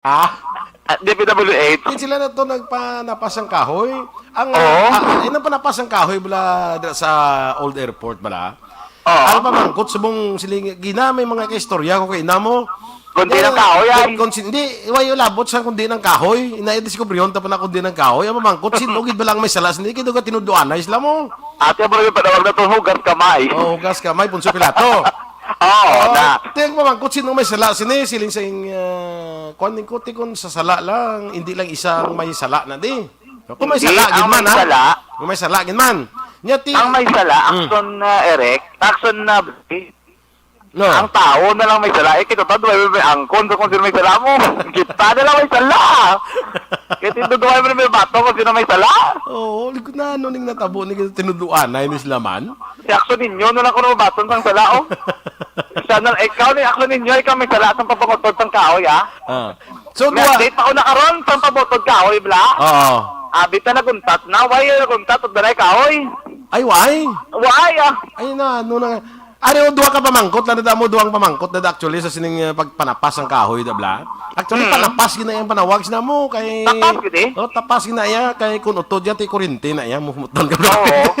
Ah, DPWH. di sila na to nagpanapasang kahoy. Ang Oo. inang panapasang kahoy bala dira sa Old Airport bala. Oo. Ano pa mangkot subong siling ginamay mga kaistorya ko kay inamo. Kundi ng kahoy ay. Hindi, iwayo labot sa kundi ng kahoy. Ina-discoveryon ta pa na kundi ng kahoy. Ang mamangkot sinugid ba lang may salas hindi kido ka tinuduan na isla mo. Ate mo yung panawag na itong hugas kamay. Oh, hugas ka may punso pilato. Oo, na. Tiyang mamangkot sino may sala sini siling sa kuan ko tikon sa sala lang, hindi lang isang may sala na di. Kung may Hindi, sala gid ang man may ha. sala. Kung may sala gid man. Nya ti Ang may sala, action na erect, action na no. ang tao na lang may sala. Eh, kita tado may angkon kung sino may sala mo. Kita na lang may sala. Kaya tinuduhay mo na may bato kung sino may sala. Oo, likod na ano ning natabo ni tinuduan na inis laman. Si action ninyo, na lang kung baton sang sala, oh. Sana, ikaw ni action ninyo, ikaw may sala sang papangutod sang kahoy, ah. Ah. So May duwa. update ako na karon sang pabotod kahoy, bla. Oo. Abit na naguntat na, why naguntat at dalay kahoy? Ay why? Why, ah? Ay na ano na. Ano duwa ka pamangkot na da mo duwang pamangkot na da actually sa sining pagpanapas ang kahoy da bla. Actually panapas gina yang panawag sina mo kay Tapas gid eh. Oh, tapas gina ya kay kun utod ya ti kuryente na ya mo muton ka. Oo.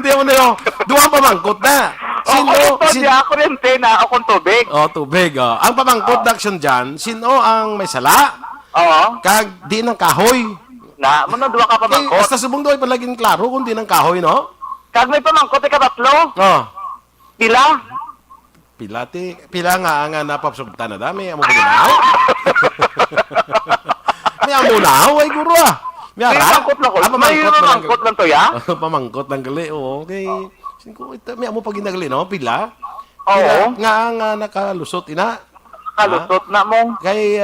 Hindi mo na duwang pamangkot na. Sino? Ako kuryente na akong tubig. Oh, tubig. Oh. Ang pamangkot action diyan, sino ang may sala? Oo. Kag di ng kahoy. Na, muna duwa ka Kay pamangkot. basta subong doy palaging klaro kung di ng kahoy, no? Kag may pamangkot ka tatlo. Oh. Pila? Pila nga ang napapsugtan na dami amo ginaw. May amo na, ay guro ah. May pamangkot lang ko. May pamangkot lang to, ya? Pamangkot lang gali, oo. Okay. Singko ito, may amo pag ginagali, no? Pila. Oo. Nga nakalusot ina. Kalusot na mo. Kay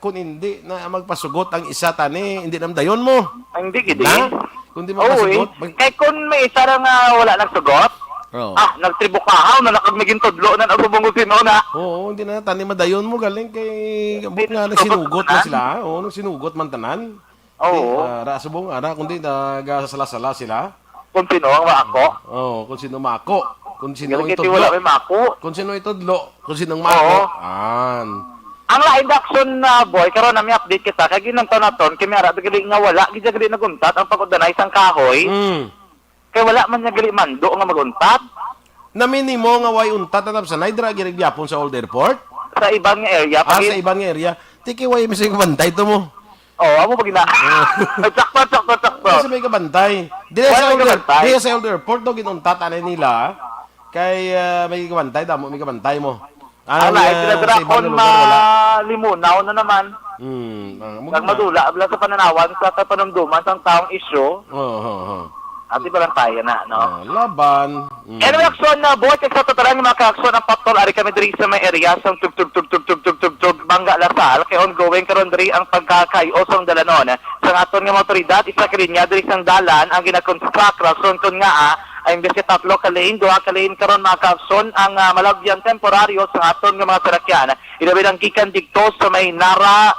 kung hindi na magpasugot ang isa tani, hindi namdayon mo. Ang hindi gidi. Na? Kung di Oo eh. magpasugot. Kaya kung may isa lang wala nagsugot, Oo. nagtribukahaw na nakagmiging tudlo na nagubong sino na. Oo, hindi na tani madayon mo galing kay abot nga nagsinugot na sila. Oo, nung sinugot man tanan. Oo. Ra subong ara kundi nagasala-sala sila. Kung sino ang ako. Oo, kung sino mako, kung sino Kaya kiti wala may mako. kung sino itudlo, kung sinong mako. Oo. An. Ang lain action na boy, karon na may update kita. Kaya ginang ton kaya may ara gali nga wala. Gidya gali naguntat ang pagkudanay isang kahoy. Kaya wala man niya gali mando nga maguntat. Na minimo nga way untat na sa naydra giri gyapon sa Old Airport. Sa ibang area. Sa ibang area. Tiki way misig bantay to mo. Amo pag ina. Sakto. Kasi may kabantay. Dili Wala sa may Old kabantay. Dili sa Old Airport do ginuntat anay nila. Kay may kabantay damo may kabantay mo. Ala, sa pinadra ibang kon lugar wala. malimunaw na naman. Kag madula, abla sa pananawan sa kapanumduman sang taong isyu. Oo. Ati pa lang tayo na, no? Laban. Anyway, action na buhat sa totalan ng mga ka-action ang patol ari kami diri sa may area sang tug Bangga Lasal kay ongoing karon diri ang pagkakayo sang dalanon sa aton nga motoridad isa ka linya diri sang dalan ang gina-construct rason kun nga ay imbes ka tatlo ka lane duha ka lane karon mga ka-action ang malagyan temporaryo sa aton nga mga sarakyan ilabi ang gikan dikto sa may Nara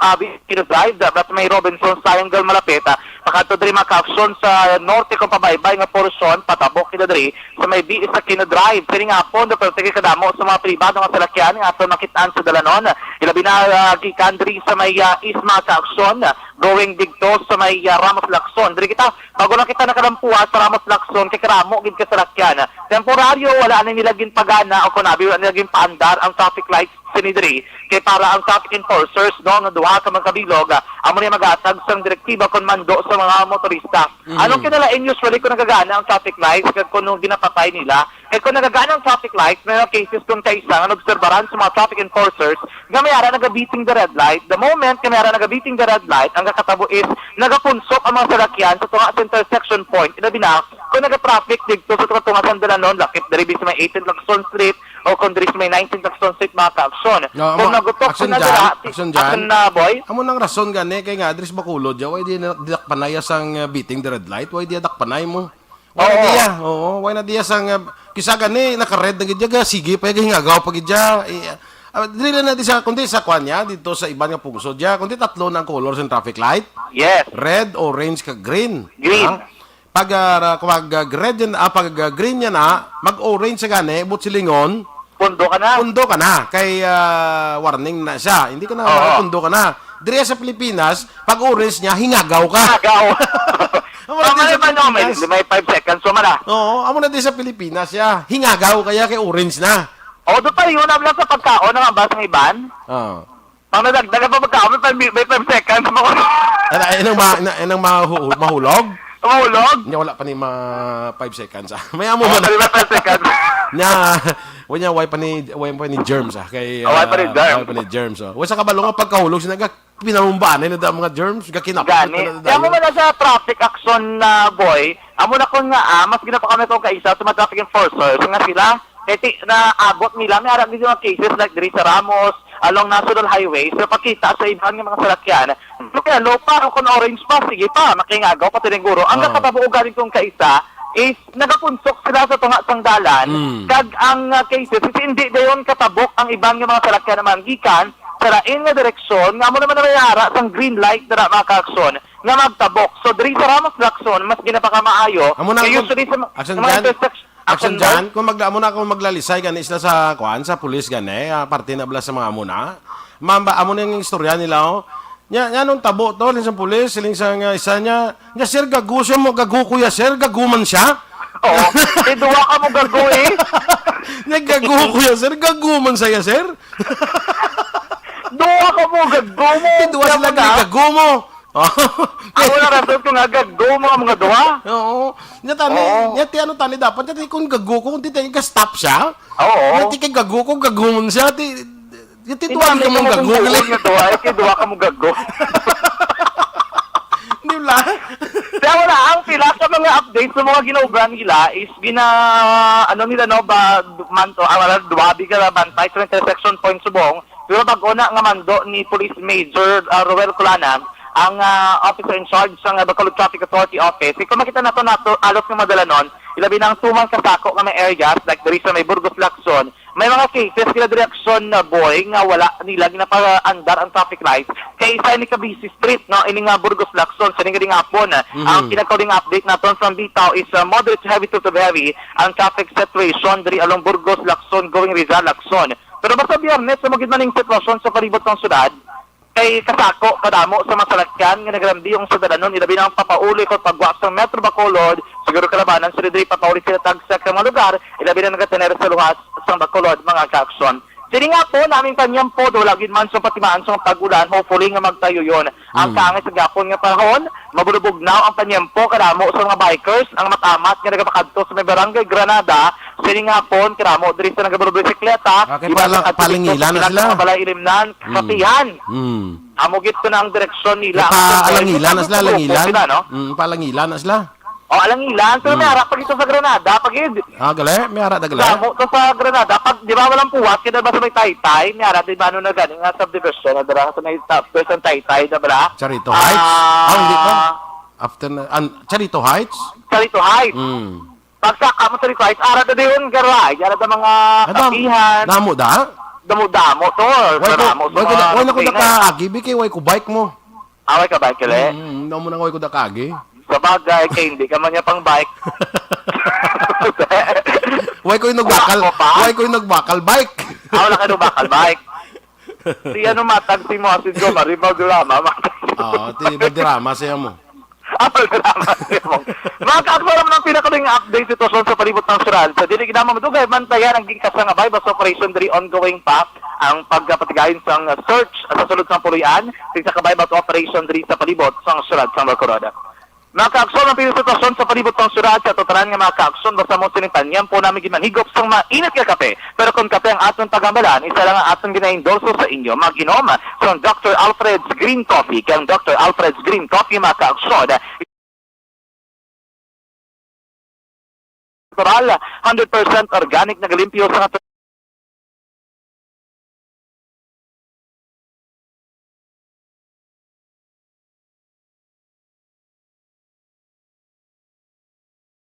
Drive dapat may Robinson Triangle malapit pakato diri mga ka-action sa norte kung pabaybay nga porsyon patabok kita diri sa may BS sa Drive kini nga pon do pero kadamo sa mga pribado nga salakyan nga aton makitaan sa dalanon ilabi na gikan diri sa may Isma ka-action going dikto sa may Ramos Lacson diri kita bago lang kita nakalampuha sa Ramos Lacson kay karamo gid ka salakyan temporaryo wala na nilaging pagana o kunabi wala nilaging paandar ang traffic lights sinidri kay para ang traffic enforcers no nga duha ka mga kabilog amo ni magatag sang direktiba kon mando sa mga motorista anong kinalain usually kung nagagana ang traffic lights kag kung ginapatay nila kay kung nagagana ang traffic lights may mga cases kung kaisa nga obserbaran sa mga traffic enforcers nga may ara nagabeating the red light the moment kay may ara nagabeating the red light ang kakatabo is nagapunsok ang mga salakyan sa tunga sa intersection point ilabi na kung naga-traffic dito sa tunga sa dalanon lakip diri sa may 18 Lacson Street o kung diri sa may 19 Lacson Street mga ka-action kung nagutok action na dyan, dira action dyan. action na boy Amo nang rason gani kay nga adres Bacolod ya why di dakpanay sang beating the red light why di dakpanay mo. Why na diya? Oo, why na diya sang kisa gani naka-red na gid ya sige pa hingagaw pa gid ya. Dili lang natin sa kundi sa kwan niya dito sa iban nga pungsod ya kundi tatlo ng colors ng traffic light. yes Red, orange kag green. Green. Pag red yan, pag green yan mag-orange sa gani but silingon pundo ka na pundo ka na kay warning na siya. Hindi ka na Oo. pundo ka na. Dire sa Pilipinas, pag orange niya, hingagaw ka. Agaw. Amo na din sa Pilipinas. May 5 seconds so mala. Oo, amo na din sa Pilipinas ya. Hingagaw kaya kay orange na. O do pa yun lang sa pagkaon ng ambas ng iban. Oo. Pang nadagdagan pa pagkaon may 5 seconds mo. Anong mahulog? Mahulog. Nya wala pa ni 5 seconds ah. May amo man. May 5 seconds. Nya wanya way pa ni germs ah kay Way pa ni germs. way pa ni germs oh. Wa sa kabalo nga pagkahulog sinaga pinamumbaan na da mga germs gakinapot Gani. Kaya mo man sa traffic action na boy, amo na kon nga mas gina pa kami ko kaisa sa mga traffic enforcers nga sila kaya na abot nila may arang din mga cases like diri sa Ramos along National Highway so pakita sa ibang nga mga salakyan kaya low pa kung orange pa sige pa makingagaw pati ning guro ang nakababuo galing kong kaisa is nagapunsok sila sa tunga sang dalan kag ang cases is hindi dayon katabok ang ibang nga mga salakyan na manggikan sa lain nga direksyon nga mo naman na mayara sang green light na maka-aksyon nga magtabok so diri sa Ramos Lacson mas ginapakamaayo kaya usually sa mga intersection action dyan, kung amo na kung maglalisay gani sila sa kuan sa pulis gani, parte na bala sa mga amo na. Mamba amo na yung istorya nila oh. Nya nung tabo to sa pulis, siling sa isa niya, sir gagu siya mo gagu kuya sir, gaguman siya. Oo, duwa ka mo gagu eh. Naggagu kuya sir, gaguman saya sir. Duwa ka mo gagu mo. Duwa sila gagu mo. Ako na rason ko nga gago mga duwa. Oo. Nya ano tani dapat nya kung gago ko kung titay ka stop siya. Oo. Nya kay gago ko gagumon siya ti tuwa ka mo gago gali nga duwa kay duwa ka mo gago. Di ba? Kaya wala ang pila sa mga updates sa mga ginobran nila is ano nila no ba manto wala duwabi ka bantay sa intersection point subong. Pero pag-una nga mando ni Police Major Roel Colanan ang officer in charge sa Bacolod Traffic Authority Office. Kung makita nato alos ng madalanon, ilabi ng tumang kasako nga may areas like diri sa may Burgos Lacson, may mga cases kila direksyon na boy nga wala nila ginapaandar ang traffic lights kay isa ni Cabisi Street no ini nga Burgos Lacson sa ning hapon. Ang pinakaling update naton from Bitaw is moderate to heavy to heavy ang traffic situation diri along Burgos Lacson going Rizal Lacson. Pero basta biyernes sa magid maning sitwasyon sa palibot ng syudad kay kasako kadamo sa masalakyan nga nagramdi yung sa dalanon ilabi na ang papauli ko pagwa sa Metro Bacolod siguro kalabanan sa diri papauli sila tag sa mga lugar ilabi na nagatener sa luhat sa Bacolod mga kaaksyon. Sini nga po naming panyampo do lagid man sa patimaan sa pagulan hopefully nga magtayo yon. Ang kaangay sa gapon nga panahon mabulubog now ang panyampo kadamo sa mga bikers ang matamat nga nagapakadto sa may barangay Granada sini nga po kadamo diri sa nagabulubog bisikleta palingilan na sila balay ilimnan katihan. Amugit ko na ang direksyon nila. Palangilan na sila, langilan. Palangilan na sila. O, alangilan. Pero may harap pag ito sa Granada. Pag gale? May harap na gale? Samo to sa Granada. Pag, di ba walang puwat, kaya ba sa may taytay? May harap, di ba ano na ganing nga subdivision? Na dara sa may person taytay, di ba? Charito Heights? Hindi pa. After na, Charito Heights? Charito Heights. Pagsaka mo Charito Heights, arad na din garay. Arad na mga kapihan. Damo da? Damo to. Why na ko nakaagi? Bikay, why ko bike mo? Away ka bike, kile? Damo na why ko nakaagi. Sa bagay, kaya hindi ka man niya pang bike. Why ko yung nagbakal bike? Ako na kayo bakal bike. Di ano matag si mo, si Joma, ribaw drama. Oo, ribaw drama siya mo. Drama siya mo. Mga kaaksaram ng pinakaling update sitwasyon sa palibot ng Sural. Sa dilig na mamadugay, bantayan ang gikas nga bypass operation diri ongoing pa ang pagpatigayon sa search sa sulod ng puluyan sa kabypass operation diri sa palibot sa Sural sa Bacolod. Mga kaakson ang pinasitwasyon sa palibot ng syudad sa totalan nga mga kaakson basta mo sinitanyan po namin gimanhigop sa mainit ka kape. Pero kung kape ang aton pagambalan, isa lang ang aton ginaindorso sa inyo. Mag-inom sa Dr. Alfred's Green Coffee. Kaya Dr. Alfred's Green Coffee mga kaakson. Natural, 100% organic na galimpyo sa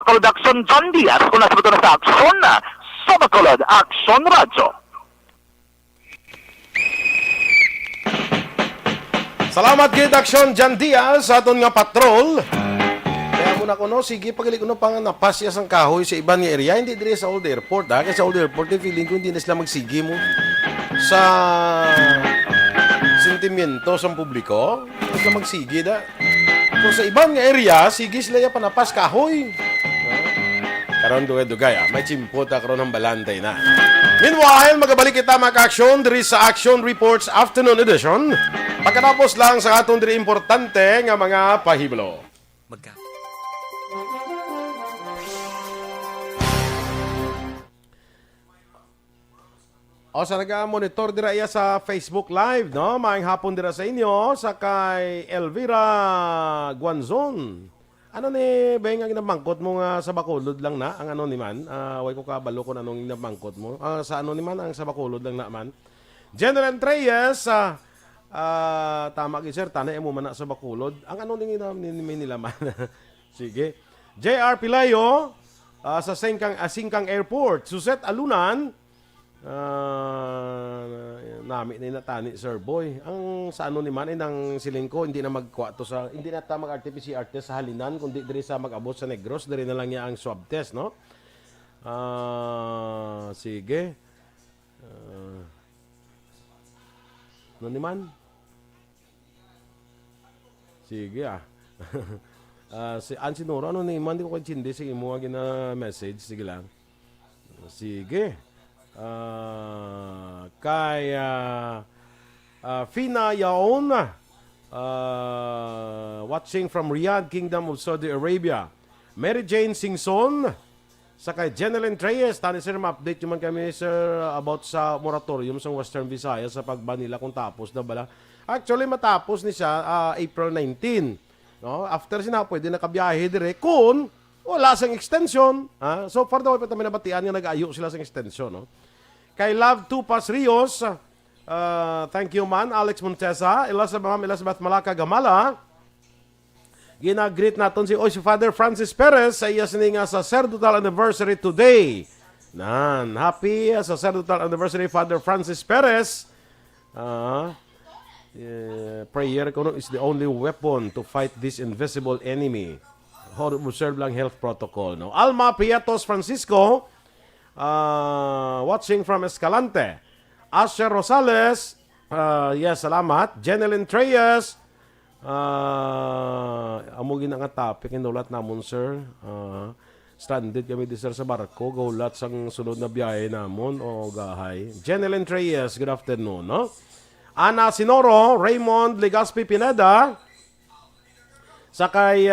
Production John Diaz kung nasa na sa aksyon na sa Bacolod Action Radio. Salamat kay Action John Diaz sa aton nga patrol. Kaya muna ko no, sige pagili ko no pang napasya sang kahoy sa ibang area, hindi dire sa Old Airport ha. Kasi sa Old Airport, feeling ko hindi na sila magsigi mo sa sentimiento sa publiko. Basta magsigi da. Kung sa ibang area, sige sila ya panapas kahoy. Karon dugay-dugay may chimpota karon ng balantay na. Meanwhile, magabalik kita mga ka-aksyon diri sa Action Reports Afternoon Edition. Pagkatapos lang sa atong diri importante nga mga pahiblo. O sa nag-monitor dira iya sa Facebook Live, no? Maayong hapon dira sa inyo sa kay Elvira Guanzon. Ano ni beng ang inamangkot mo nga sa Bacolod lang na ang ano ni man? Way ko kabalo kung anong inamangkot mo. Sa ano ni man ang sa Bacolod lang na man. General Reyes, tama gid sir, tanay mo man na sa Bacolod. Ang ano ni nila man. Sige. JR Pilayo sa Singkang Airport, Suset Alunan. Nami na natani Sir Boy ang sa ano ni man nang silingko hindi na magkwato sa hindi na ta mag RT-PCR test sa Halinan kundi diri sa mag-abot sa Negros diri na lang niya ang swab test no. Sige no ni man sige si Ansinoro ano ni man di ko kay sige mo gina message sige lang sige. Fina Yaon watching from Riyadh, Kingdom of Saudi Arabia. Mary Jane Singson sa kay Jeneline Reyes. Tani sir, ma-update naman kami sir about sa moratorium sa Western Visayas sa pagban nila kung tapos na bala. Actually matapos ni siya April 19 no? After sina pwede nakabiyahe dire kung wala sang extension. So far daw pa tayo nabatian nga nag-ayo sila sang extension. No? Kay Love Tupas Rios, thank you man. Alex Montesa, Elizabeth Malaka Gamala. Ginagreet natin si Father Francis Perez sa iya sininga sacerdotal anniversary today. Happy sacerdotal anniversary Father Francis Perez. Prayer ko is the only weapon to fight this invisible enemy. Observe lang health protocol. No? Alma Piatos Francisco, watching from Escalante. Asher Rosales, yes, salamat. Jeneline Reyes, amugin ang topic, inulat namon, sir. Stranded kami di sir sa barko, gaulat sang sunod na biyahe namon, o gahay. Jeneline Reyes, good afternoon, no? Ana Sinoro, Raymond Legaspi Pineda, sakay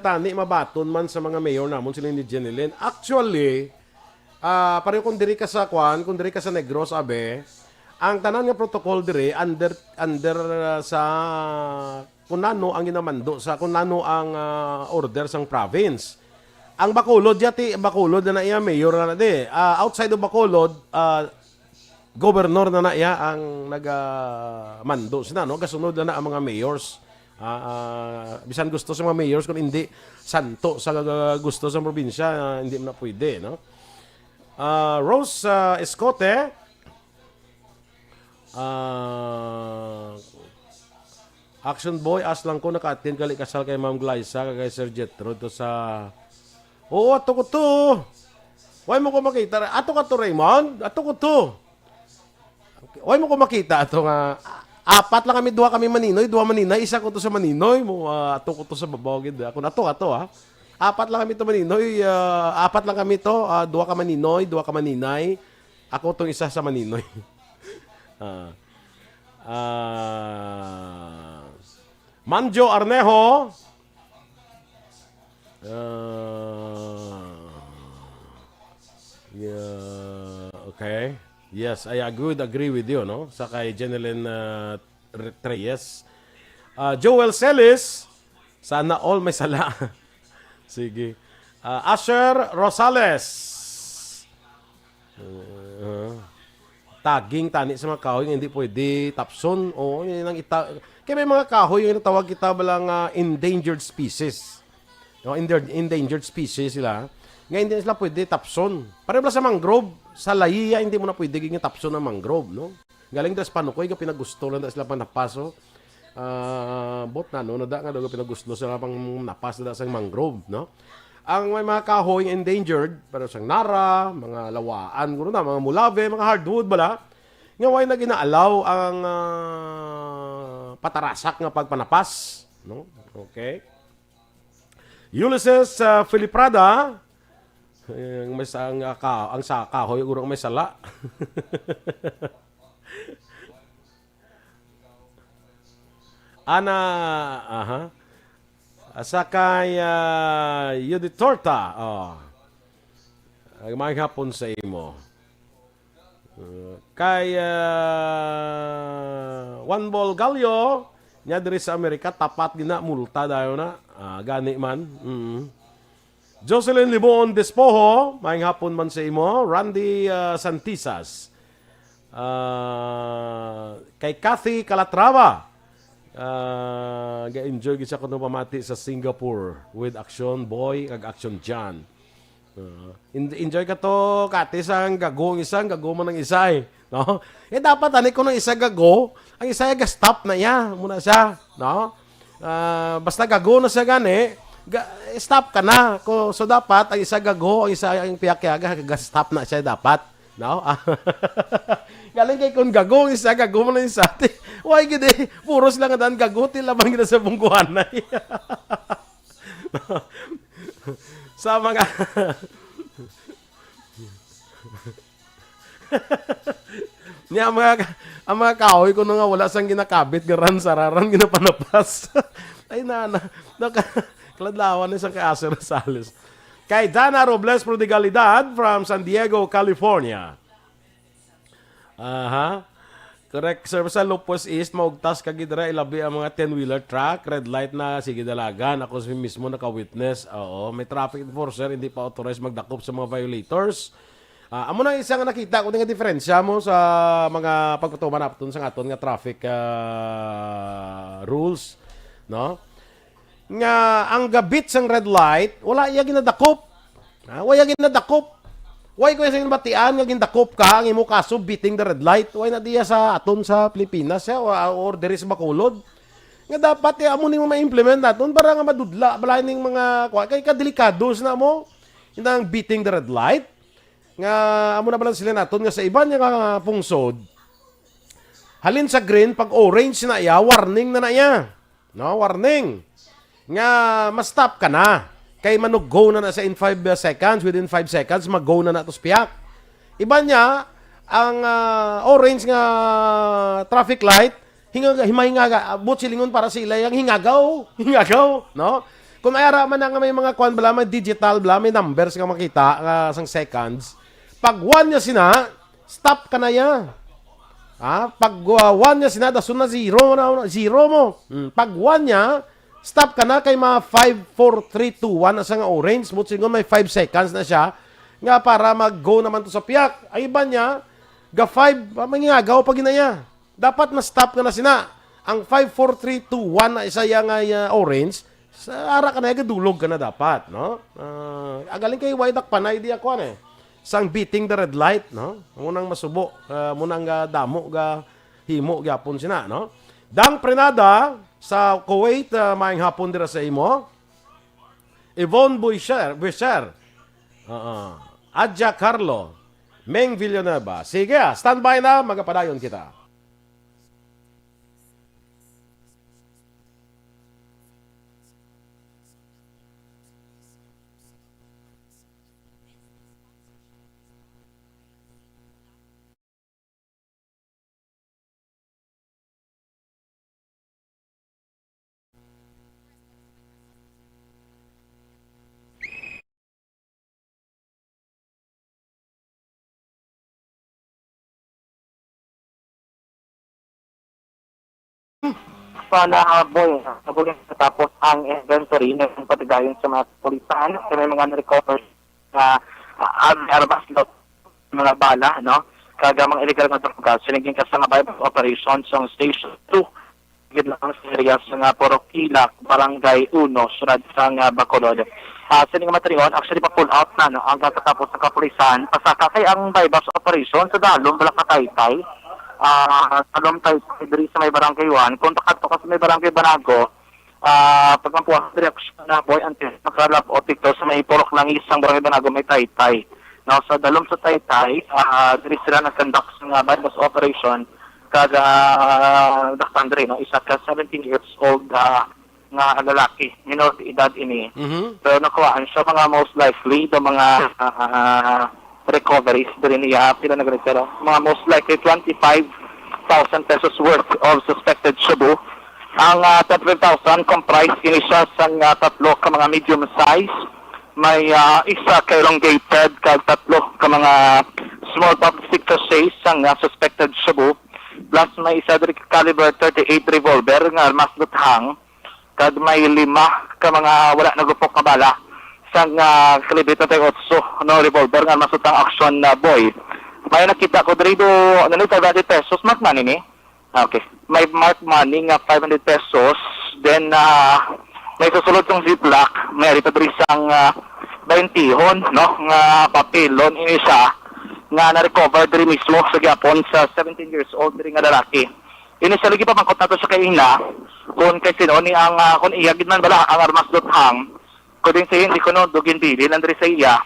tani mabaton man sa mga mayor namon sila ni Jeneline. Actually, pareho kung diri ka sa Kwan, kung diri ka sa Negros abe, ang tanan nga protocol diri under sa kunano ang ginamando sa kunano ang order sang province. Ang Bacolod Bacolod na iya mayor na di. Outside of Bacolod, governor na iya ang nagamando sina no kasunod na ang mga mayors. Bisan gusto sa mga mayors kung hindi santo sa gusto sa probinsya hindi na pwede no. Rose Escote, Action Boy as lang ko naka-attend kali kasal kay Ma'am Glyza kay Sir Jetro to sa ato ko to. Why mo ko makita? Ato ka to Raymond? Ato ko to. Why mo ko makita ato nga apat lang kami, duha kami maninoy, duha maninay, isa ko to sa maninoy, ato ko to sa babaw gid. Ako na to apat lang kami to maninoy, apat lang kami to, duha ka maninoy, duha ka maninay. Ako tong isa sa maninoy. Manjo Arnejo. Okay. Yes, I agree with you, no? Sa kay Jeneline Reyes. Joel Celis, sana all may sala. Sige. Asher Rosales. Tagging tani sa mga kahoy hindi pwede tapson. Yun ang kaya may mga kahoy yung tawag kita balang endangered species. No, endangered species sila. Ngayon hindi sila pwede tapson. Pareho sa mangrove, sa layiya hindi mo na pwede giging tapson ng mangrove, no? Galing das panukoy, pinagusto lang sila pang napaso. Bot na, no? Nada nga daw pinagusto sila pang napas na sa mangrove, no? Ang may mga kahoy endangered, pero sa nara, mga lawaan, mga mulave, mga hardwood, bala. nga way na ginaalaw ang patarasak nga pagpanapas, no? Okay. Ulysses Filiprada, ang may ang sa kahoy urang may sala. Ana, aha. Sakay Yudi Torta. Oh. May hapon sa imo. Kay One Ball Gallo, nya diri sa Amerika tapat gina multa dayo na. Gani man. Jocelyn Libon Despojo, may hapon man sa imo. Randy Santisas. Kay Kathy Calatrava. Ga-enjoy gid siya kuno pamati sa Singapore with Action Boy kag Action John. Enjoy ka to, kati sang gago, isang gago man ang isa eh. No? Dapat ani ko ng isa gago, ang isa ga-stop na iya, muna siya. No? Basta gago na siya gani, stop ka na. So dapat, ang isa gago, ang isa ang piyak-yaga, ga-stop na siya dapat. No? Galing kay kung gago, ang isa gago man ang isa. Why gini, puros lang ang gago, tilamang gina sa bungguhan na. Sa mga niya ang mga kahoy ko nga wala sang ginakabit garan sararan ginapanapas. Ay kladlawan ni sa kay Aser Rosales. Kay Dana Robles Prodigalidad from San Diego, California. Aha. Correct, sir. Sa Lupos East, maugtas kagidra ilabi ang mga 10-wheeler truck, red light na, sige dalagan. Ako mismo naka-witness. Oo, may traffic enforcer, hindi pa authorized magdakop sa mga violators. Amo na isang nakita ko nga diferensya mo sa mga pagpatuman apton sa aton nga traffic rules, no? Nga ang gabit sang red light, wala iya ginadakop. Wala ginadakop. Why ko yung batian nga gindakop ka ang imo kaso beating the red light? Why na diya sa aton sa Pilipinas or there is Bacolod? Nga dapat amo nimo ma-implement naton para nga madudla bala ning mga kay kadilikados na mo indang beating the red light. Nga amo na bala sila naton nga sa iban nga pungsod. Halin sa green pag orange na iya, warning na iya. No, warning. Nga ma-stop ka na. Kay manug-go na sa in 5 seconds, within 5 seconds, mag-go na to spiyak. Iba niya, ang orange nga traffic light, himahingaga, abot silingon para sila yung hingagaw, no? Kung ayara man nga may mga kwan, bala, may digital, bala, may numbers nga makita, sang seconds, pag 1 niya sina, stop ka na yan. Pag 1 niya sina, dasun na 0 mo. Pag 1 niya, stop ka na kay mga 5, 4, 3, 2, 1 asa nga orange. Mutsin may 5 seconds na siya. Nga para mag-go naman to sa piyak. Ay iba niya, ga 5, mangingagaw pag inaya. Dapat na-stop ka na sina. Ang 5, 4, 3, 2, 1 na isa yung orange, sa ara ka na, gadulog ka na dapat. No? Agaling kay Waidak Panay, di ako sang beating the red light. No? Munang masubo, munang damo, himo, gyapon sina. No? Dang Prenada, sa Kuwait, maayong hapon dira sa imo. Yvonne Buisher. Adja Carlo. Meng Villanueva. Sige, standby na. Magapadayon kita. Sana habol tapos ang inventory ng patigayon sa mga pulisan sa may mga na-recover na arbas mga bala, no? Kagamang illegal nga droga, siniging kasama by operations sa Station 2. Gid lang sa area sa nga Porokila, Barangay 1, sunod sa nga Bacolod. Sining material, actually pa pull out na, no? Ang katapos sa kapulisan, pasaka kay ang bypass operation sa dalong Balakataytay. Talom tayo diri sa may barangay 1, kung takato ka sa may barangay Banago, pagkampuan reaksyon na boy antes nakalap o tikto sa may porok lang isang barangay Banago may taytay. no, sa dalom sa Taytay, diri sila nag-conduct sa bypass operation kag dakpan diri, no, isa ka 17 years old nga lalaki, minor de edad ini. So nakuhaan siya mga most likely the mga recoveries diri niya pila nagretiro. Mga most likely 25,000 pesos worth of suspected shabu. Ang 12,000 comprised ini siya sa tatlo ka mga medium size, may isa ka elongated kag tatlo ka mga small plastic sachets sang suspected shabu, plus may isa diri ka caliber 38 revolver nga armas luthang, kag may 5 ka mga wala nagupok nga bala sang caliber 38 no revolver nga armas luthang action boy. May nakita ko diri do ano ni 500 pesos mark money ni. Okay. May mark money nga 500 pesos. Then, may susulod kong ziplock. May rito diri sang 20 no? Nga papelon. Ini siya nga na-recover diri mismo sa Gapon sa 17 years old diri nga lalaki. Ini siya lagi pa mangkot nato sa kaina kung kasi no ni ang kung iya gid man bala ang armas luthang. Kung sa hindi ko no dugin dili nandiri sa iya.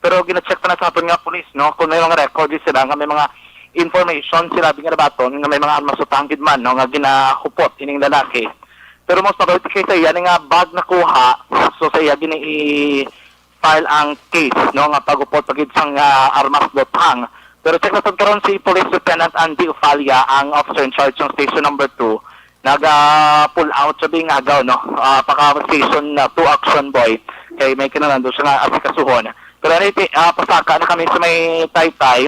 Pero gina-check pa na sa aton nga pulis no kung may mga record sila nga may mga information sila nga nabaton nga may mga armas luthang gid man no nga ginahupot ining lalaki. Pero most probably kay sa iya nga bag nakuha so sa iya gini file ang case no nga pagupot pagid sang armas luthang. Pero check na karon si Police Lieutenant Andy Ufalia ang officer in charge ng station number 2 pull out sa bing agaw no paka station 2 action boy kay may kinahanglan siya nga asikasuhon. Pero pasaka na kami sa may Taytay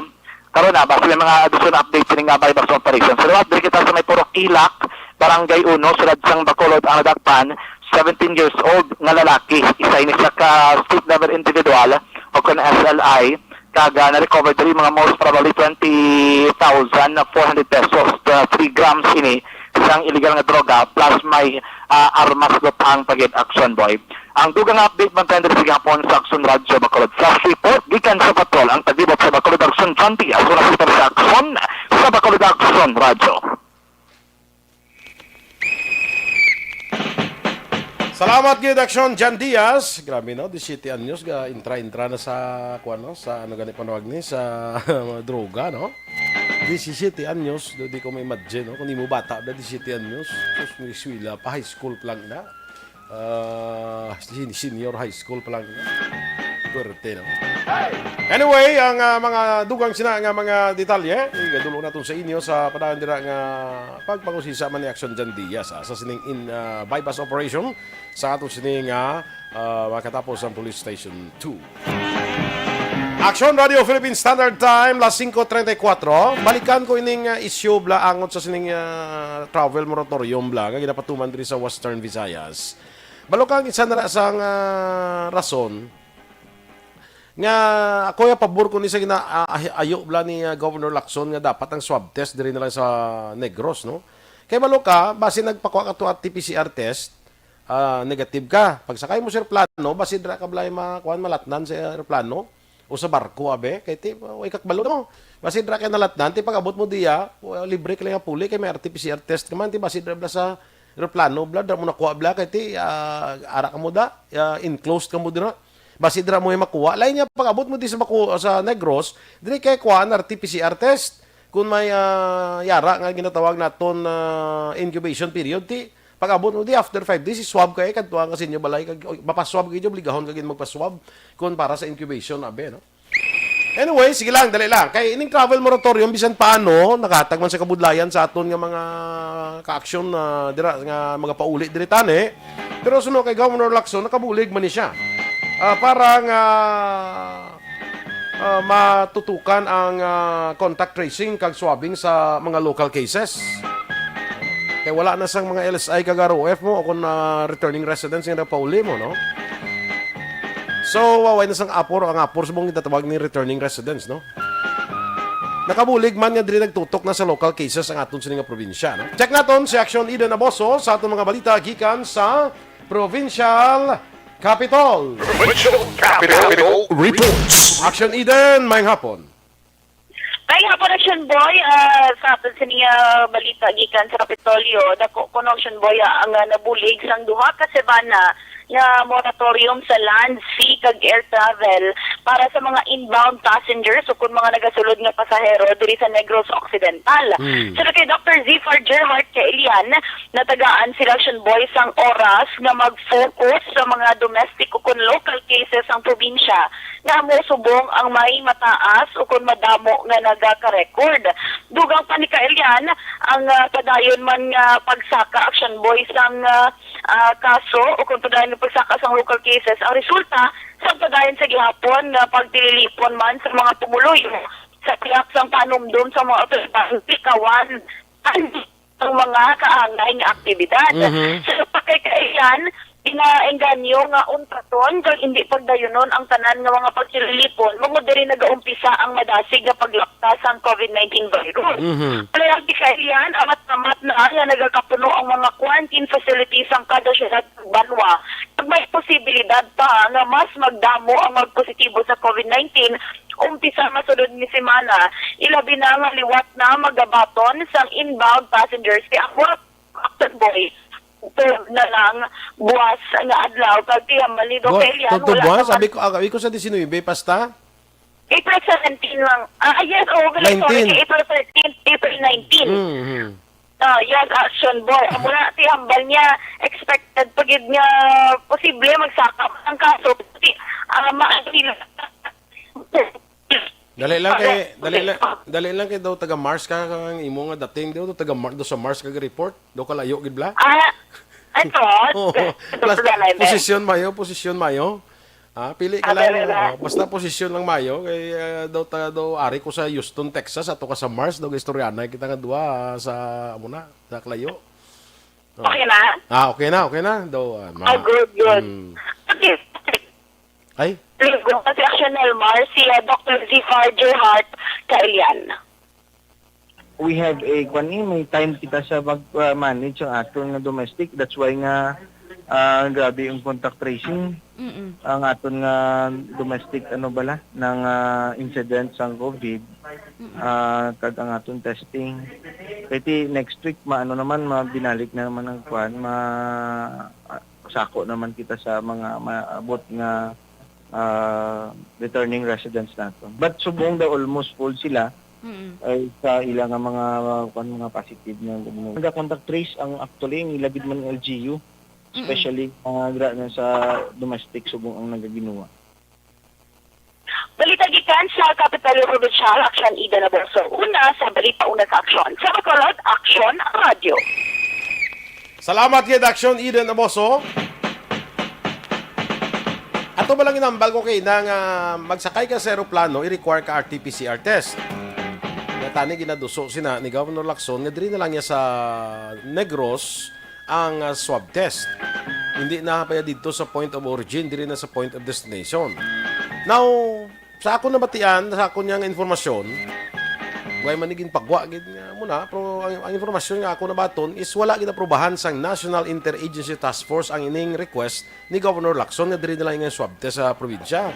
karon na basta may mga additional updates ning bypass operation. So diri kita sa may Purok Ilak, Barangay 1, sulad sang Bacolod ang nadakpan, 17 years old nga lalaki. Isa ini siya ka street level individual o kun SLI kag na-recover diri mga most probably 20,400 pesos, 3 grams ini isang illegal nga droga plus may armas luthang pagid action boy. Ang dugang update man tayo sa Gapon sa Action Radio Bacolod Flash Report gikan sa patrol ang tagibot sa Bacolod Action John Diaz sa Action sa Bacolod Action Radio. Salamat gid Action John Diaz. Grabe no, 17 anyos ga intra na sa kuan no, sa ano gani panawag ni sa droga no. 17 anyos, di ko ma-imagine no, kung di mo bata na 17 anyos, tapos may eskwela pa, high school pa lang na. Senior high school pa lang na. Tuwerte no. Anyway, ang mga dugang sina nga mga detalye, igadulong natin sa inyo sa padayon dira nga pagpangusisa man ni Action John Diaz sa sining in bypass operation sa ato sining makatapos ang police station 2. Action Radio Philippine Standard Time, las 5:34. Balikan ko ining issue bla angot sa sining travel moratorium bla nga ginapatuman diri sa Western Visayas. Balokang isa na sang rason nga ako ya pabor ko ni sa ayo bla ni Governor Lacson nga dapat ang swab test diri na lang sa Negros no. Kay baloka base nagpakuha ka to at PCR test, negative ka. Pag sakay mo sa eroplano, base dira ka blay makuan malatnan sa eroplano o sa barko abe kay ti way kakbalo mo. Base dira ka nalatnan ti pag abot mo diya, libre ka lang puli kay may RT-PCR test ka man ti base dira bla sa eroplano bla dira mo nakuha bla kay ti ara ka mo da, enclosed ka mo dira. Base dira mo makuha. Lain niya pag abot mo di sa sa Negros, diri kay kuan RT-PCR test. Kung may yara nga ginatawag naton incubation period ti pag abot mo di after 5 days swab kay kadtuan kasi inyo balay kag mapaswab kay obligahon kag magpaswab kun para sa incubation abe no. Anyway, sige lang, dali lang. Kay ining travel moratorium bisan paano nakatag man sa kabudlayan sa aton nga mga ka-action dira nga mga pauli diri tani. Pero suno kay Governor Lacson nakabulig man ni siya. Para nga matutukan ang contact tracing kag swabbing sa mga local cases. Kaya wala na sang mga LSI kag ROF mo o kung returning residents nga pauli mo, no? So, waway na sang apor, ang apor sa mong itatawag ni returning residents, no? Nakabulig man nga diri nagtutok na sa local cases ang aton sining probinsya, no? Check naton si Action Eden Aboso sa aton mga balita gikan sa Provincial Capital. Provincial Capital Reports. Action Eden, mayang hapon. Kay hapon Action Boy, sa aton sa niya balita gikan sa Kapitolyo, dako kuno Action Boy ang nabulig sang duha ka semana nga moratorium sa land, sea kag air travel para sa mga inbound passengers o kung mga nagasulod nga pasahero diri sa Negros Occidental. So kay Dr. Zifar Gerhardt Kailian, natagaan si Action Boys ang oras nga mag-focus sa mga domestic o kung local cases ang probinsya nga mo subong ang may mataas o kung madamo nga nagaka-record. Dugang pa ni Kailian ang padayon man nga pagsaka Action Boys ang kaso o kung padayon ng pagsaka sa local cases, ang resulta sa padayon sa gihapon na pagtililipon man sa mga tumuloy sa tiyak sang panumdum sa mga otoridad pikawan ang mga kaangay nga aktibidad. Sa pakikayan, inaengganyo nga untaton kag hindi pagdayunon ang tanan nga mga pagsililipon mo diri nagaumpisa ang madasig nga paglaktas ang COVID-19 virus. Kaya di kailan amat-amat na nga nagakapuno ang mga quarantine facilities ang kada syudad ng banwa. Pag may posibilidad pa nga mas magdamo ang magpositibo sa COVID-19, umpisa masunod ni semana, ilabi na nga liwat na magabaton sa inbound passengers. Kaya ako, Captain Boy, na lang buwas nga adlaw pag malido kaya buwas? Sabi ko sa 19, pasta? April 17 lang. Yes, sorry, April 13, April 19. Yes, Action Boy. Muna hambal niya, expected pagid niya posible magsakap ang kaso. Dali lang kay daw taga Mars ka kang imo nga dating daw taga Mars do sa Mars ka report do kalayo gid bla. Ito. Posisyon mayo. Pili ka lang. Basta posisyon lang mayo kay daw ari ko sa Houston, Texas ato ka sa Mars daw istoryanay kita nga duha sa amo na sa kalayo. Okay na? Okay na. Daw good. Okay. Ay? Ligo kasi Action Elmar, si Dr. Zifar Gerhardt Kailian. We have may time kita sa mag-manage ang aton nga domestic. That's why nga grabe yung contact tracing. Ang aton nga domestic ng incidents ang COVID. Kag ang aton testing. Kaya next week mabinalik na naman ang sako naman kita sa mga maabot nga returning residents nato. But subong daw almost full sila ay sa ilang mga positive na contact trace ang actually ang ilagid man ng LGU, especially sa domestic subong ang nagaginuwa. Balita gikan sa Capital Provincial Action Ida na Boso. Una sa balita una sa aksyon. Sa Bacolod, Action Radio. Salamat kay Action Ida na Boso. Ato ba lang inambal ko kay nang magsakay ka sa aeroplano, i-require ka RT-PCR test. Natani ginaduso sina ni Governor Lacson, nga diri na lang niya sa Negros ang swab test. Hindi na pa dito sa point of origin, diri na sa point of destination. Now, sa ako nabatian, sa ako niyang informasyon, way maniging pagwa gid muna, pero ang informasyon nga ako nabaton is wala gid aprobahan sang National Interagency Task Force ang ining request ni Governor Lacson nga diri na lang nga swab test sa probinsya.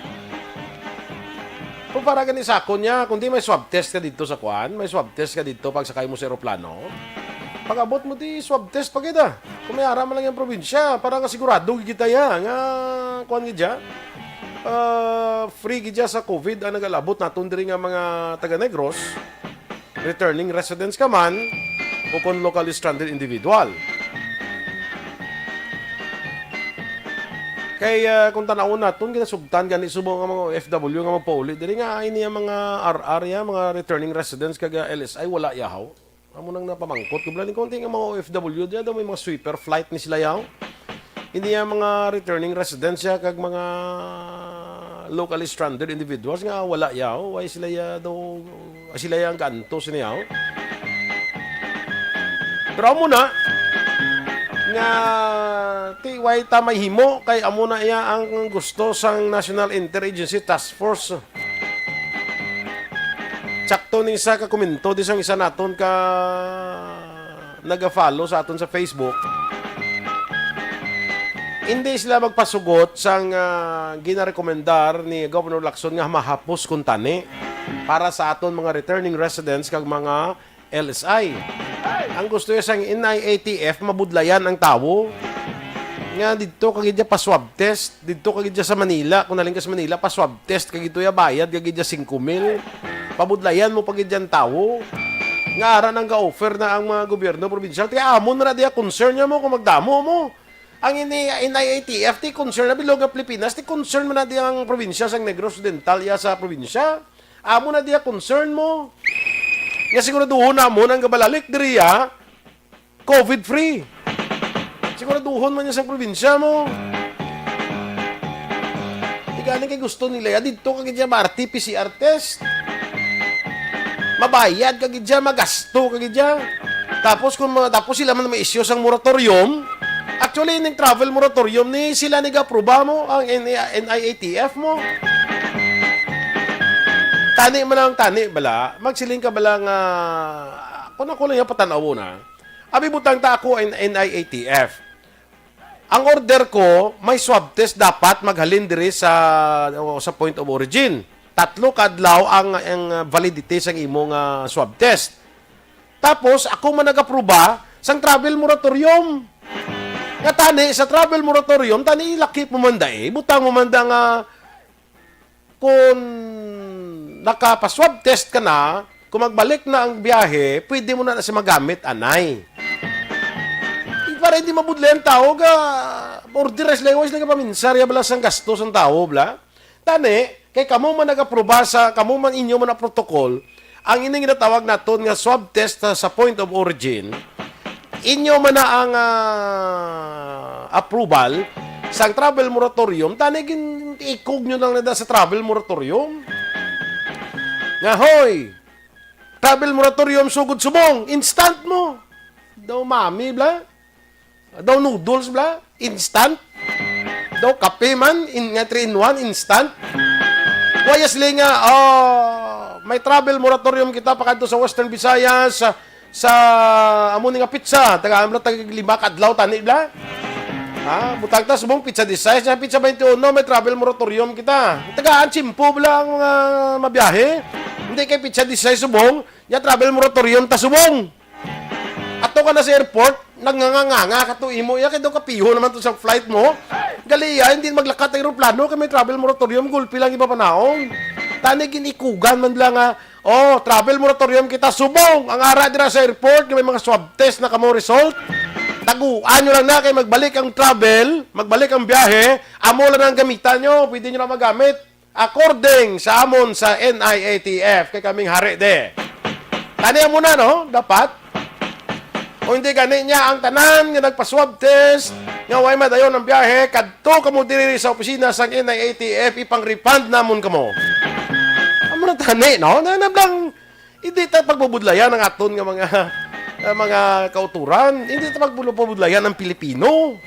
Kung para gani sa ako niya, kundi may swab test ka dito sa Kuan, may swab test ka dito pag sakay mo sa aeroplano, pag abot mo di swab test pa kita. Kung may ara man lang yung probinsya, para nga sigurado kita ya nga Kuan gidya. Free gidya sa COVID ang nagalabot naton diri nga mga taga Negros. Returning residents ka man o kung locally stranded individual. Kaya kung tanaw natin, ginasugtan gani subong ang mga OFW nga magpauli. Dili nga ini ang mga RR ya, mga returning residents kaga LSI wala yahaw. Amo nang napamangkot ko blaning konti nga mga OFW diya daw may mga sweeper flight ni sila yaw. Hindi ang mga returning residents ya kag mga locally stranded individuals nga wala yaw, why sila ya daw sila yang kanto siniyaw. Pero amo na nga tiway tamay himo kay amo na iya ang gusto sang National Interagency Task Force. Sakto ni isa ka komento di sang isa naton ka naga-follow sa aton sa Facebook. Hindi sila magpasugot sang ginarekomendar ni Governor Lacson nga mahapos kung tani para sa aton mga returning residents kag mga LSI. Ang gusto niya sang NIATF mabudlayan ang tawo nga dito kagidya pa swab test. Dito kagidya sa Manila. Kung naling ka sa Manila, pa swab test. Kagito ya bayad, kagidya 5,000. Pabudlayan mo pagidyan tao. Nga ara nang ga-offer na ang mga gobyerno probinsyal. Kaya amon na diya concern niya mo kung magdamo mo. Ang NIATF, ti concern na bilog ng Pilipinas, ti concern mo na diya ang probinsya sa Negros Occidental ya sa probinsya. Amon na diya concern mo. Nga siguraduhon na mo nang gabalalik diriya, COVID-free. Siguraduhon man niya sa probinsya mo. Di galing kay gusto nila ya, dito kagidya RT-PCR test. Mabayad kagidya, magasto kagidya. Tapos sila man may issue sang moratorium. Actually, yung travel moratorium ni sila nag-aproba mo ang NIATF mo. Tani man ang tani bala, magsiling ka bala nga kung ako lang yung patanaw na. Abi butang ta ako ang NIATF. Ang order ko, may swab test dapat maghalin diri sa point of origin. 3 kadlaw ang validity sang imong swab test. Tapos ako man nag-aproba sang travel moratorium. Nga tani sa travel moratorium tani ilaki pumanda butang mumanda nga kung nakapaswab test ka na, kung magbalik na ang biyahe, pwede mo na siya magamit anay. Para hindi mabudli ang tao ga orderes lang lang paminsarya bala sang gastos ang tao bla. Tani kay kamo man nag-aproba sa kamo man inyo man na protocol, ang ining ginatawag naton nga swab test sa point of origin. Inyo man na ang approval sa travel moratorium, tani ikog nyo lang na sa travel moratorium. Nga hoy, travel moratorium sugod subong, instant mo. Daw mami bla, daw noodles bla, instant. Daw kape man, nga 3-in-1, instant. Wayas li nga, may travel moratorium kita pakadto sa Western Visayas, sa amo nga pizza, taga-amla tag-5 kadlaw tani bla. Butang ta subong pizza 16, sa pizza 21, may travel moratorium kita. Tagaan chimpo bla ang mga mabiyahe. Hindi kay pizza 16 subong, ya travel moratorium ta subong. Ato ka na sa airport, nagnganganga ka to imo, ya kay daw kapiho naman to sa flight mo. Galiya, hindi maglakat ang aeroplano, kay may travel moratorium, gulpi lang iba panaon. Tani ginikugan man lang travel moratorium kita subong. Ang ara dira sa airport, may mga swab test na kamo result. Taguan nyo lang na kay magbalik ang travel, magbalik ang biyahe, amo lang ang gamitan nyo, pwede nyo na magamit. According sa amon sa NIATF, kay kaming hari de. Tani mo na, no? Dapat. O hindi gani niya ang tanan nga nagpa-swab test, nga way madayon ang biyahe, kadto kamo diri sa opisina sa NIATF, ipang-refund namon kamo. Amo na tani, no? Nanablang, hindi tayo pagbubudlayan ng aton nga mga kauturan. Hindi tayo pagbubudlayan ng Pilipino.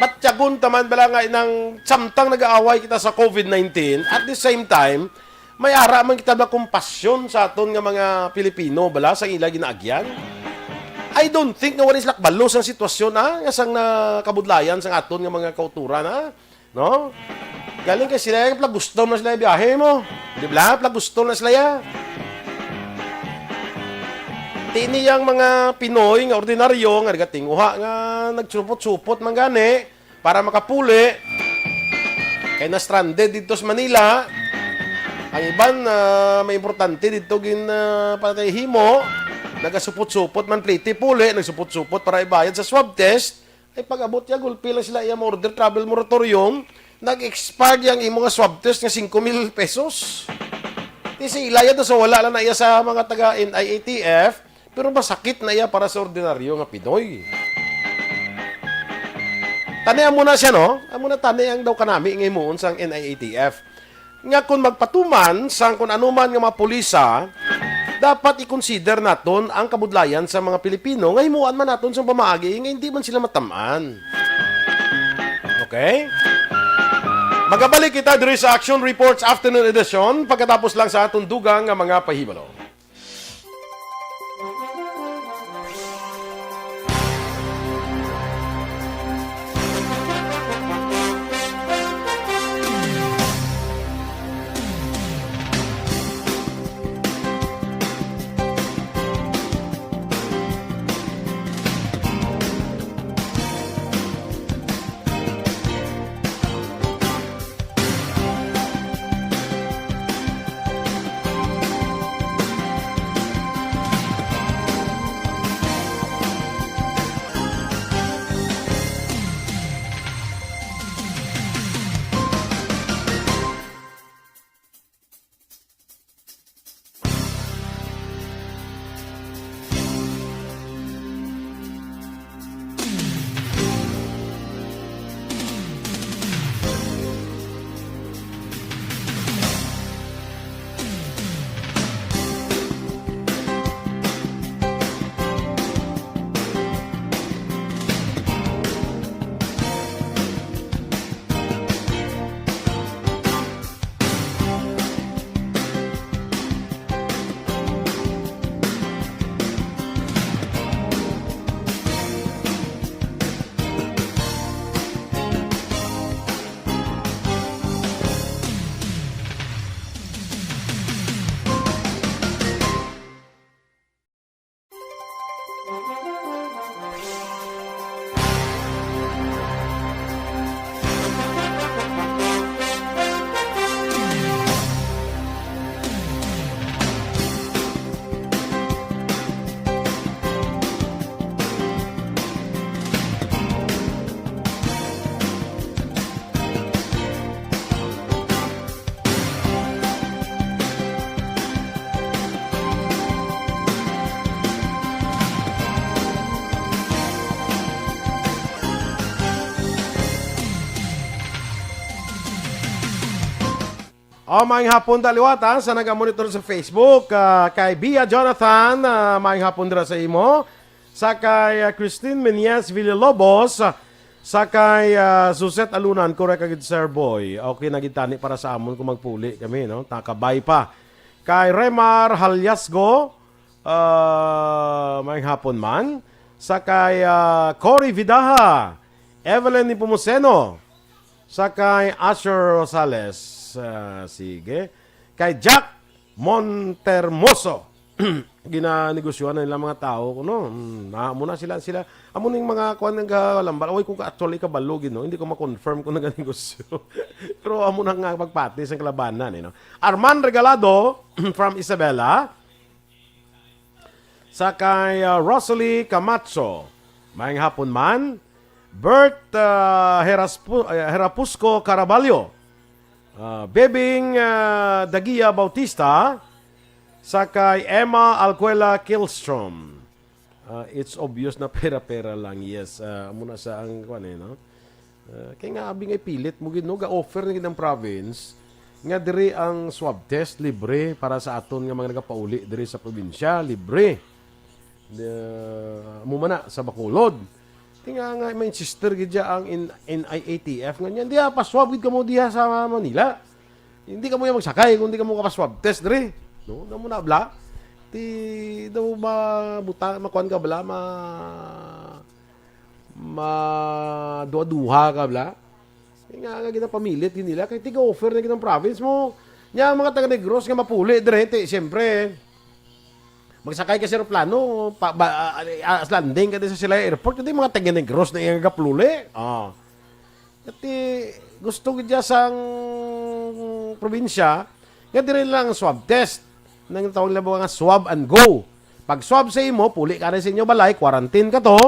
Batyagon taman bala nga ng samtang nag-aaway kita sa COVID-19, at the same time, may ara man kita na kumpasyon sa aton nga mga Pilipino bala sa ila ginaagyan. I don't think nga walis lakbalos ang sitwasyon nga sang nakabudlayan sa aton nga mga kauturan no? Galing kay sila gusto na sila biyahe mo. Di ba? Gusto na sila ya. Tini yang mga Pinoy nga ordinaryo nga nagatinguha nga nagsupot-supot man gani para makapuli. Kay na stranded dito sa Manila. Ang iban may importante dito patayhimo, nagasupot-supot man pliti puli, nagsupot-supot para ibayad sa swab test. Ay pag-abot ya gulpi lang sila iya order travel moratorium, nag-expire yang imo nga swab test nga 5,000 pesos. Kasi ilaya to sa wala lang na iya sa mga taga NIATF. Pero masakit na iya para sa ordinaryo nga Pinoy. Tanihan mo na siya, no? Amo na tanihan daw kanami ngay moon sang NIATF. Nga kung magpatuman sang kung anuman nga mga pulisa, dapat i-consider naton ang kabudlayan sa mga Pilipino. Ngay muan man naton sa pamaagi, nga hindi man sila matamaan. Okay? Magabalik kita diri sa Action Reports Afternoon Edition pagkatapos lang sa atong dugang nga mga pahibalo. Maayong hapon daliwata sa nagamonitor sa Facebook. Kay Bia Jonathan, maayong hapon dira sa imo. Sa kay Christine Menyes Villalobos. Sa kay Suzette Alunan, correct agad Sir Boy. Okay, nagitani para sa amon kung magpuli kami, no? Takabay pa. Kay Remar Halyasgo, maayong hapon man. Sa kay Cory Vidaha, Evelyn Nipomuceno. Sa kay Asher Rosales. Sige. Kay Jack Montermoso. Ginanegosyohan na nila mga tao. No? Muna sila. Amo ning mga kuan ng kalambal. Oy, kung actually kabalugin, no? Hindi ko ma-confirm kung naganegosyo. Pero amo na nga pagpati sa kalabanan. No? Arman Regalado from Isabela. Sa kay Rosalie Camacho. Maayong hapon man. Bert Herapusco Caraballo. Bebing Dagia Bautista. Sa kay Emma Alcuela Kilstrom. It's obvious na pera-pera lang. Yes. Muna sa ang kwan no? Kaya nga abing ay pilit mo gino ga-offer ng province nga diri ang swab test libre para sa aton nga mga nagapauli diri sa probinsya libre. Mumana sa Bacolod. Tinga nga may sister gidya ang NIATF nga niyan diha pa-swab gid kamo diha sa Manila. Hindi ka mo yung magsakay kundi ka mo ka-swab test diri. No, damo na bla. Ti daw ba buta makuan ka bla duha ka bla. Tinga nga gid pamilit gid nila kay tiga offer na gid ang province mo. Nya mga taga Negros nga mapuli diri siyempre. Magsakay ka sa aeroplano, landing ka sa sila airport, hindi mga taga-Negros na yung gapluli. Kasi gusto ko dyan sa probinsya, nga rin lang swab test. Nang tawag lang mga swab and go. Pag swab sa imo, puli ka rin sa inyo balay, quarantine ka to.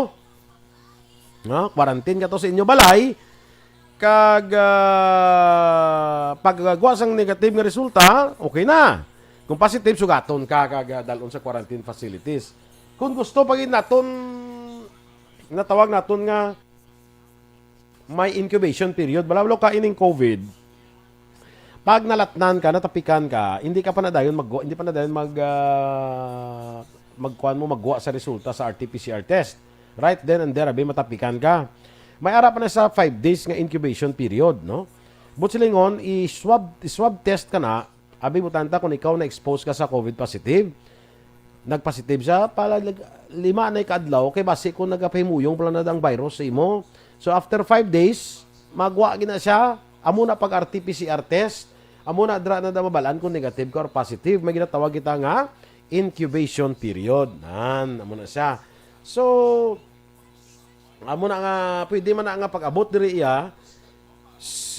Quarantine ka to sa inyo balay. Pag sang negative nga resulta, okay na. Kung positive, sugaton ka kagadalon sa quarantine facilities. Kung gusto, pag naton, natawag naton nga may incubation period, balablo ka ining COVID, pag nalatnan ka, natapikan ka, hindi pa na dayon magwa sa resulta sa RT-PCR test. Right then and there, matapikan ka. May ara pa na sa 5 days nga incubation period, no? But silingon, i-swab test ka na, abi butanta kung ikaw na-expose ka sa COVID positive, nagpositive siya, pala 5 na ikadlaw, kay basi kung nagapahimuyong pala na ang virus sa imo. So after 5 days, magwa gina siya, amo na pag RT-PCR test, amo na dra na mabalaan kung negative ka or positive, may ginatawag kita nga incubation period. Amo na siya. So, amo na nga, pwede man na nga pag-abot diri iya,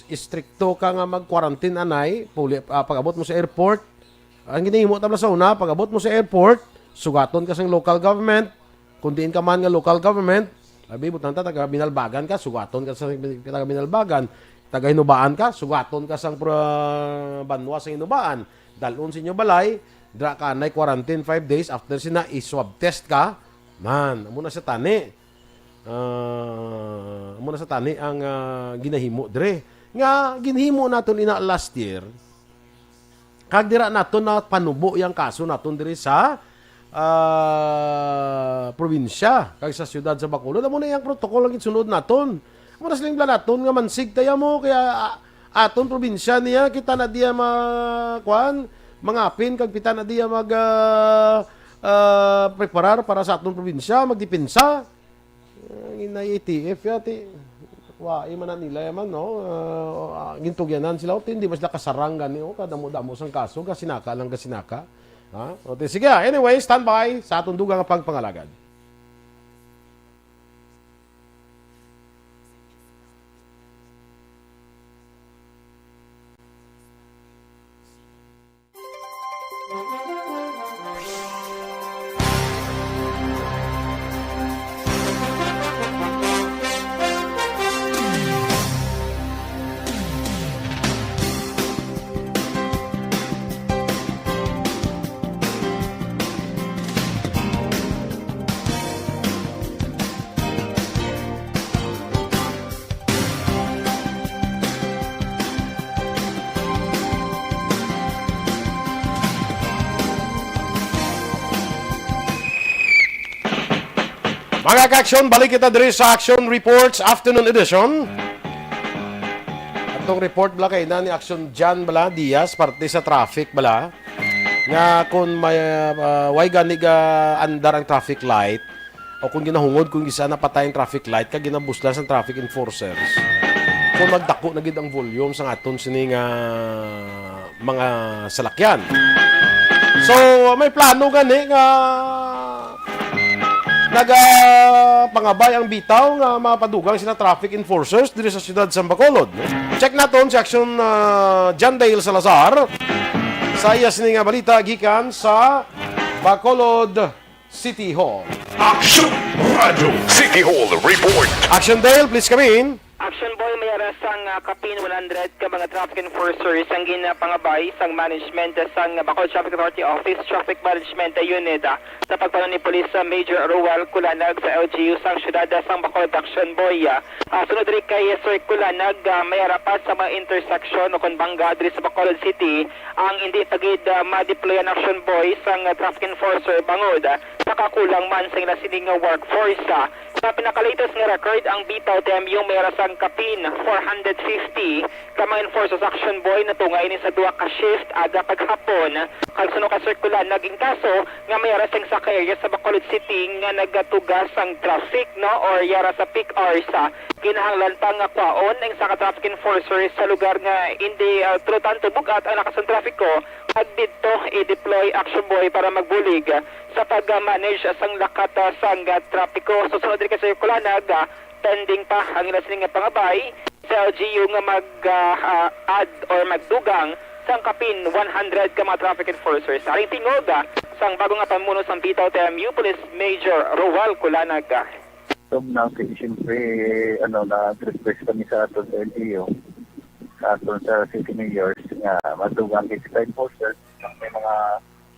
istrikto ka nga mag-quarantine anay, pag-abot mo sa airport, ang ginihimo tabla sa una, pag-abot mo sa airport, sugaton ka sa local government, kung diin ka man nga local government, abi butanta taga Binalbagan ka, sugaton ka sa taga Binalbagan, taga Hinubaan ka, sugaton ka sa Banwa sa Hinubaan, dalon sa inyo balay, dra ka anay quarantine 5 days, after sina i-swab test ka, man, muna sa tani, muna sa tani ang ginahimo dire. Nga ginhimo naton ina last year, kag dira naton na panubo yang kaso naton diri sa probinsya kag sa siyudad sa Bacolod. Amo na yang protocol ang sunod naton. Amo na siling naton nga mansig taya mo kaya aton probinsya niya kita na diya mangapin kag kita na diya preparar para sa aton probinsya magdepensa. Ina ATF yati. Iman na nila yaman, no? Gintugyanan sila. Hindi ba sila kasarang gani, kadamo-damo sang kaso, kasinaka lang kasinaka. Sige, anyway, stand by sa atong dugang pagpangalagad. Mga ka-aksyon, balik kita diri sa Action Reports Afternoon Edition. Atong report bala kay na ni Action Jan bala Diaz parte sa traffic bala nga kung may way gani ga andar ang traffic light o kung ginahungod kung isa napatay ang traffic light kag ginabuslan sa traffic enforcers. Kung magdako na gid ang volume sa aton sining mga salakyan. So may plano gani nga pangabay ang bitaw nga mapadugang sila traffic enforcers diri sa siyudad sa Bacolod. Check naton si Action John Dale Salazar sa iya sini nga balita gikan sa Bacolod City Hall. Action Radio City Hall Report. Action Dale, please come in. Action Boy, may aras ang kapin 100 ka mga traffic enforcers ang ginapangabay sang management sang Bacolod Traffic Authority Office Traffic Management Unit sa pagpanon ni Police Major Ruel Kulanag sa LGU sang syudad sang Bacolod. Action Boy, sunod rin kay Sir Kulanag, may arapat sa mga intersection o konbangga diri sa Bacolod City ang hindi tagid ma-deploy ang Action Boy sang traffic enforcer bangod nakakulang man sa ila sining workforce. Sa pinaka-latest nga record, ang bitaw TMU may rasang kapin 450 ka mga enforcers Action Boy na tungay ni sa duwa ka shift aga paghapon. Kag suno ka circular naging kaso nga may rasang sa area sa Bacolod City nga nagatugas ang traffic no or yara sa peak hours kinahanglan pang kwaon ang sa traffic enforcers sa lugar nga hindi trutan tubog at ang nakasang trafiko kag dito i-deploy Action Boy para magbulig sa pag-manage sang lakat sang trapiko. So sunod rin kasi Kulanag, pending pa ang ilang sining pangabay sa LGU nga mag-add or magdugang sang kapin 100 ka mga traffic enforcers. Aring tingog sang bago nga pamuno sang bitaw TMU Police Major Ruel Kulanag. So, siyempre, na-request kami sa aton sa LGU, sa aton sa city mayors, nga madugang kita enforcers, may mga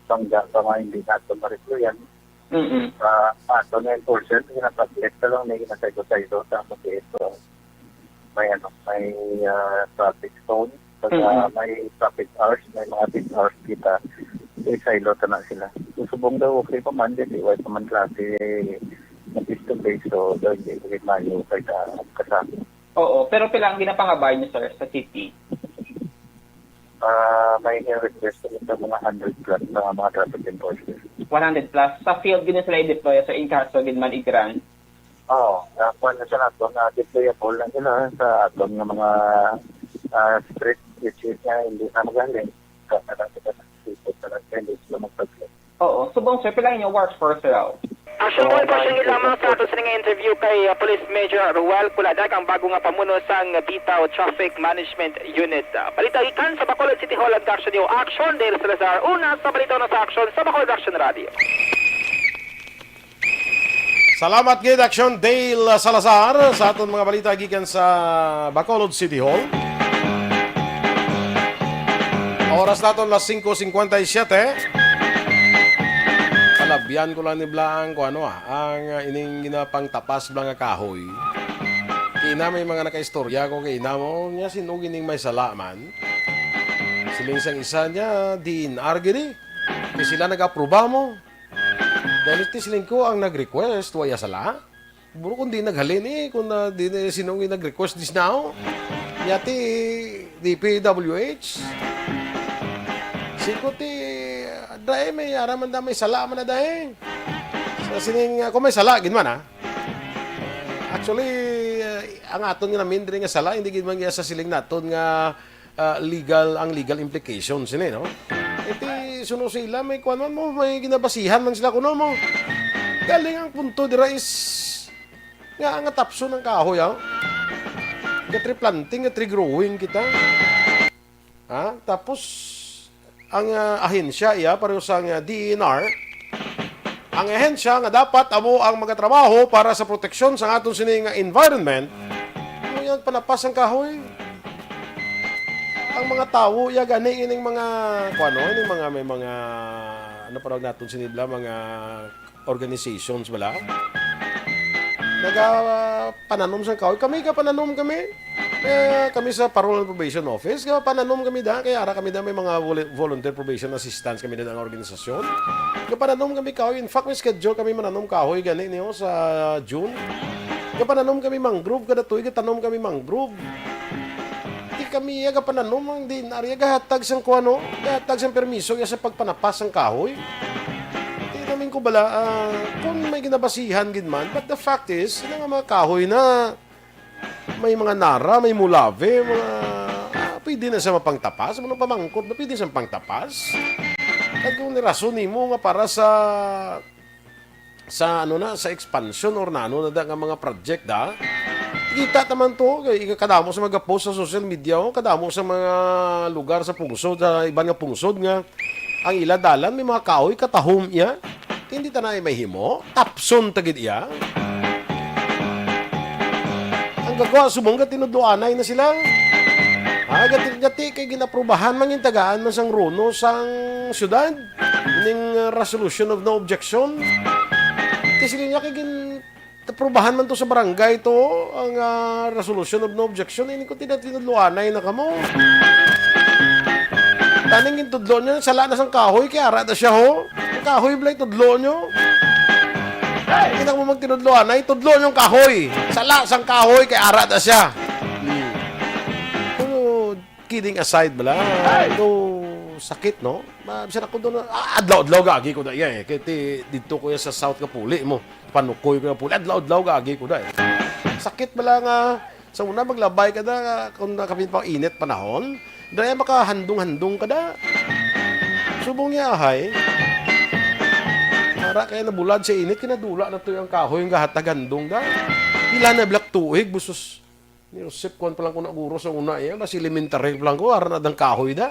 bangga pa nga hindi natin ma-reployan. Aton na enforcers, ginapag-let ka lang, may ginasaydo-saydo sa kapit. So, may traffic zone, may traffic hours, may mga peak hours kita, isaylo na sila. Susubong daw, okay pa man, hindi, wala pa man klase, face-to-face, so doon hindi ko mayo kahit kasama. Oo, pero pila ang ginapangabay niyo sir sa city? May request sa mga 100 plus na mga traffic enforcers. 100 plus. Sa field gina sila i-deploy so in caso gin man i-grant? Oo, nakuha na siya nato na deployable lang sila sa atong ng mga street which is hindi na magaling. Kasi lang kita sa people sa hindi sila magpag-play. Oo, subong sir, pila inyo workforce raw? Action Boy, pasyang lamang sa ato sa interview kay Police Major Ruel Kulanag, ang bago nga pamuno sang Bitaw Traffic Management Unit. Balita ikan sa Bacolod City Hall ang Action New Action Dale Salazar, una sa balita na sa Action sa Bacolod Action Radio. Salamat gid Action Dale Salazar sa aton mga balita gikan sa Bacolod City Hall. Oras naton las 5:57. Kalabyan ko lang ni Blaang ko ang ining ginapang tapas blang nga kahoy. Kina may mga nakaistorya ko kay mo niya sinugin ning may salaman. Siling sang isa niya DNR gini. Di sila nag-aproba mo. Dahil iti siling ko ang nag-request waya sala. Buro kung di naghalin kung di sinong nag-request dis now. Yati DPWH. Sikuti dahil may araman da may sala man na dahil. Sa sining kung may sala gid man actually ang aton nga namin diri nga sala hindi gid man sa siling naton nga legal implications ini no. Iti suno sila may kuan man mo may ginabasihan man sila kuno mo. Galing ang punto dira is nga ang tapso ng kahoy Nga tree planting, nga tree growing kita. Tapos ang ahensya pareho sa DNR, ang ahensya nga dapat amo ang magatrabaho para sa proteksyon sa aton sining environment, ano yan panapas ang kahoy. Ang mga tao ya gani ining mga ining mga may mga ano parang naton sinibla mga organizations wala. Pananom sa kahoy. Kami ka pananom kami. Kami sa Parole and Probation Office, kaya pananom kami da, kaya ara kami da may mga volunteer probation assistance kami da ng organisasyon. Kaya pananom kami kahoy, in fact may schedule kami mananom kahoy gani niyo sa June. Kaya pananom kami mangrove, kada tuig tanom kami mangrove. Di kami yaga pananom, hindi nari gahatag sang kuano, gahatag sang permiso ya sa pagpanapas ng kahoy. Di namin ko bala, kung may ginabasihan gid man, but the fact is, sila nga mga kahoy na may mga nara, may mulave, mga pwede na siya mapangtapas, mga pamangkot na pwede siyang pangtapas. At kung nirason mo nga para sa sa expansion or nano na nga mga project da, kita naman to, kadamo sa mga post sa social media, kadamo sa mga lugar sa pungsod, sa ibang nga pungsod nga, ang iladalan, may mga kahoy, katahom iya, hindi tanay may himo, tapson tagid iya. Gagawa, sumunggat tinudloanay na sila. Gati kay ginaprubahan mangin tagaan man sang runo sang syudad. Ining resolution of no objection. Kasi sila niya kay ginaprubahan man to sa barangay to ang resolution of no objection. Ini ko tinudloanay na kamo. Taning intudlo niya, sala na sang kahoy, kaya ara na siya ho. Ang kahoy blay tudlo niyo. Hindi mo magtinudloan, ay tudlo yung kahoy. Sala sang kahoy, kay ara na siya. Pero, kidding aside bala, sakit, no? Mabisar ako doon, adlaw-adlaw gagi ko da. Yan, kaya dito ko yan sa South Kapuli mo. Panukoy ko na puli, adlaw-adlaw gagi ko da. Sakit bala nga, sa una maglabay ka da, kung nakapit pa init panahon, dahil makahandong-handong ka da. Subong niya, ahay. Para kaya nabulad sa init, kinadula na to yung kahoy yung gahatagandong da. Pila na black tuig, busos. Nirusip ko pa lang ko na guro sa una yan. Basi elementary pa lang ko, aran na dang kahoy da.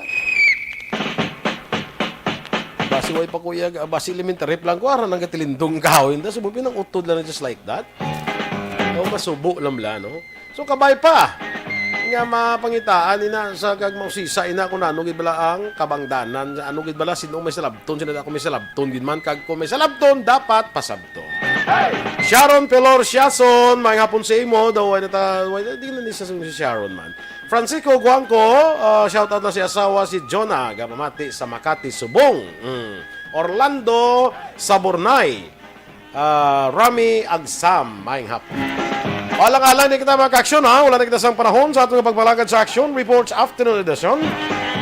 Basi way pa kuya, basi elementary pa lang ko, aran na gatilindong kahoy da. Subupi ng utod lang just like that. O masubo lang la, no? So kabay pa. Nga mapangitaan ina sa gagmausisa ina kung ano gid bala ang kabangdanan ano gid bala sinong may salabton sila ako may salabton gid man kag kung may salabton dapat pasabton. Sharon Pelor Siason may hapon sa imo daw ay nata di na ni sa si Sharon man. Francisco Guangco shout out na si asawa si Jonah gamamati sa Makati Subong. Orlando Saburnay Rami Agsam may hapon. Walang-alang na kita mag-aksyon ha. Wala na kita sang panahon sa atong pagbalagad sa Action Reports Afternoon Edition.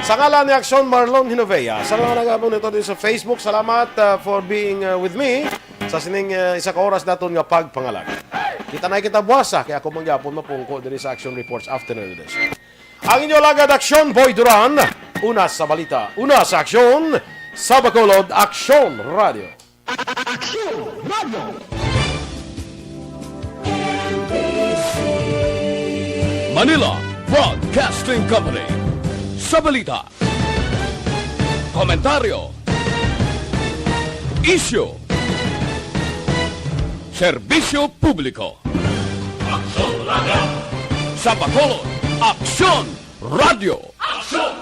Sa ngalan ni Action Marlon Hinovea. Sa mga nag-abon nito din sa Facebook. Salamat for being with me sa sining isa ka oras naton nga pagpangalag. Kita na kita buwasa. Kaya ako mangyapon mapungko din sa Action Reports Afternoon Edition. Ang inyo lagad Action Boy Duran. Una sa balita. Una sa aksyon. Sa Bacolod Action Radio. Action Radio. Manila Broadcasting Company. Sa balita, komentaryo, isyu, serbisyo publiko. Aksyon Radio. Sa Bacolod, Aksyon Radio. Aksyon